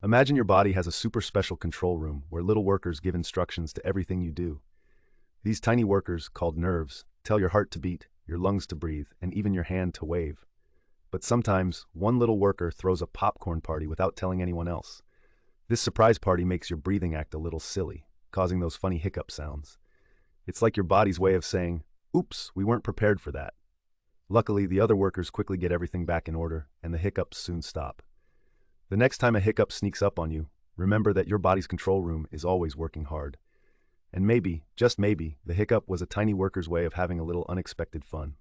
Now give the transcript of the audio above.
Imagine your body has a super special control room where little workers give instructions to everything you do. These tiny workers, called nerves, tell your heart to beat, your lungs to breathe, and even your hand to wave. But sometimes, one little worker throws a popcorn party without telling anyone else. This surprise party makes your breathing act a little silly, causing those funny hiccup sounds. It's like your body's way of saying, "Oops, we weren't prepared for that." Luckily, the other workers quickly get everything back in order, and the hiccups soon stop. The next time a hiccup sneaks up on you, remember that your body's control room is always working hard. And maybe, just maybe, the hiccup was a tiny worker's way of having a little unexpected fun.